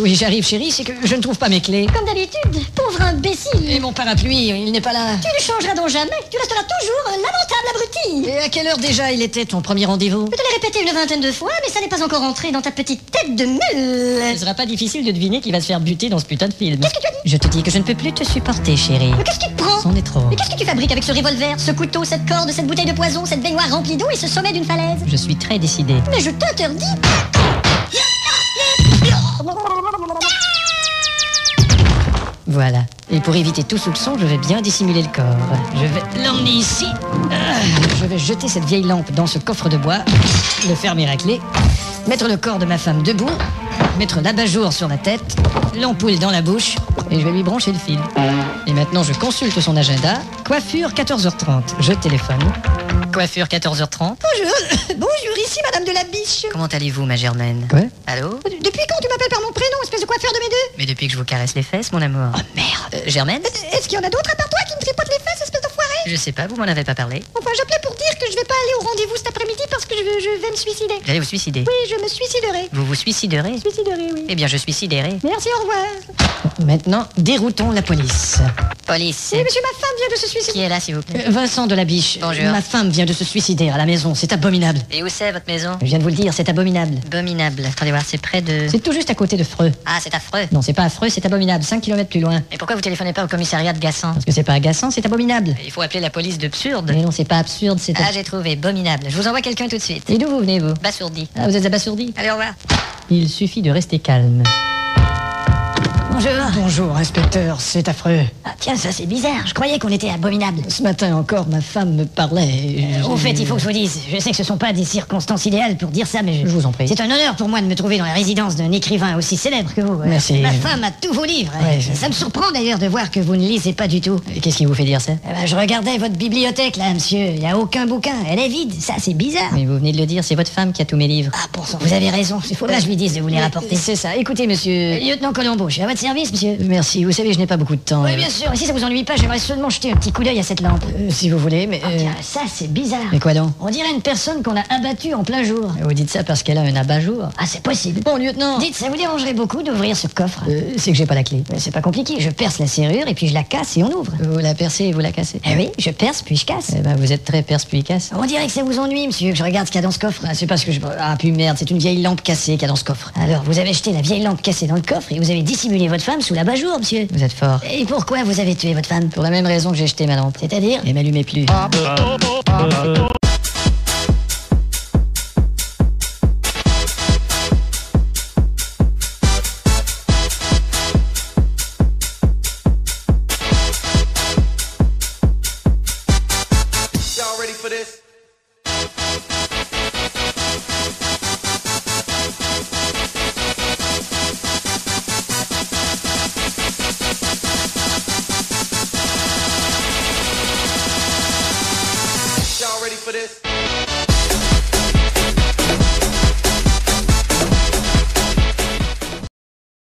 Oui, j'arrive, chérie, c'est que je ne trouve pas mes clés. Comme d'habitude, pauvre imbécile. Et mon parapluie, il n'est pas là. Tu ne changeras donc jamais. Tu resteras toujours un lamentable abruti. Et à quelle heure déjà il était ton premier rendez-vous? Je te l'ai répété une vingtaine de fois, mais ça n'est pas encore entré dans ta petite tête de mule. Ce sera pas difficile de deviner qui va se faire buter dans ce putain de film. Qu'est-ce que tu as dit? Je te dis que je ne peux plus te supporter, chérie. Mais qu'est-ce qui te prend? C'en est trop. Mais qu'est-ce que tu fabriques avec ce revolver, ce couteau, cette corde, cette bouteille de poison, cette baignoire remplie d'eau et ce sommet d'une falaise? Je suis très décidé. Mais je t'interdis. Voilà. Et pour éviter tout soupçon, je vais bien dissimuler le corps. Je vais l'emmener ici. Je vais jeter cette vieille lampe dans ce coffre de bois, le fermer à clé, mettre le corps de ma femme debout, mettre l'abat-jour sur la tête, l'ampoule dans la bouche, et je vais lui brancher le fil. Et maintenant, je consulte son agenda. Coiffure 14h30. Je téléphone. Coiffure 14h30. Bonjour. Bonjour, ici Madame de la Biche. Comment allez-vous, ma Germaine? Quoi? Allô? Depuis quand tu m'appelles par mon prénom, espèce de coiffeur de mes deux? Mais depuis que je vous caresse les fesses, mon amour. Oh merde. Germaine? Est-ce qu'il y en a d'autres à part toi qui me tripotent les fesses, espèce d'enfoiré? Je sais pas, vous m'en avez pas parlé. Enfin, j'appelais pour dire que je vais pas aller au rendez-vous cet après-midi parce que je vais me suicider. Vous allez vous suicider? Oui, je me suiciderai. Vous vous suiciderez? Suiciderai, oui. Eh bien, je suis sidéré. Merci, au revoir. Maintenant, déroutons la police. Police. Oui, monsieur, ma femme vient de se suicider. Qui est là, s'il vous plaît? Vincent de la Biche. Bonjour. Ma femme vient de se suicider à la maison. C'est abominable. Et où c'est votre maison? Je viens de vous le dire, c'est abominable. Abominable. Attendez voir, c'est près de... C'est tout juste à côté de Freux. Ah, c'est affreux. Non, c'est pas affreux, c'est abominable. 5 km plus loin. Et pourquoi vous téléphonez pas au commissariat de Gassan? Parce que c'est pas agaçant, c'est abominable. Il faut appeler la police d'absurde. Mais non, c'est pas absurde, c'est... Ah, j'ai trouvé. Abominable. Je vous envoie quelqu'un tout de suite. Et d'où vous venez, vous? Basourdi. Ah, vous êtes abasourdi? Allez, au revoir. Il suffit de rester calme. Bonjour. Bonjour, inspecteur, c'est affreux. Ah, tiens, ça c'est bizarre. Je croyais qu'on était abominable. Ce matin encore, ma femme me parlait. Au fait, il faut que je vous dise, je sais que ce sont pas des circonstances idéales pour dire ça, mais Je vous en prie. c'est un honneur pour moi de me trouver dans la résidence d'un écrivain aussi célèbre que vous. Merci. Ma femme a tous vos livres. Ouais, Ça me surprend d'ailleurs de voir que vous ne lisez pas du tout. Et qu'est-ce qui vous fait dire ça? Eh ben, je regardais votre bibliothèque là, monsieur. Il n'y a aucun bouquin. Elle est vide. Ça, c'est bizarre. Mais vous venez de le dire, c'est votre femme qui a tous mes livres. Ah, bon sang, vous avez raison. Il faudra que je lui dise de vous les rapporter. C'est ça. Écoutez, monsieur... Lieutenant Colombo, je suis à votre service, monsieur. Merci, vous savez, je n'ai pas beaucoup de temps. Oui, bien sûr. Et si ça vous ennuie pas, j'aimerais seulement jeter un petit coup d'œil à cette lampe. Si vous voulez, mais... Tiens, ça, c'est bizarre. Mais quoi donc? On dirait une personne qu'on a abattue en plein jour. Vous dites ça parce qu'elle a un abat-jour? Ah, c'est possible. Bon, lieutenant... Dites, ça vous dérangerait beaucoup d'ouvrir ce coffre? c'est que j'ai pas la clé. C'est pas compliqué. Je perce la serrure et puis je la casse et on ouvre. Vous la percez et vous la cassez? Eh oui, je perce puis je casse. Eh ben, vous êtes très perspicace. On dirait que ça vous ennuie, monsieur, que je regarde ce qu'il y a dans ce coffre. Ah, c'est parce que je... Ah, puis merde, c'est une vieille lampe cassée qu'il y a dans ce coffre. Alors, vous avez jeté la vieille lampe cassée dans le coffre et vous avez dissimulé votre femme sous l'abat-jour, monsieur. Vous êtes fort. Et pourquoi vous avez tué votre femme? Pour la même raison que j'ai jeté ma lampe. C'est-à-dire? Elle m'allumait plus.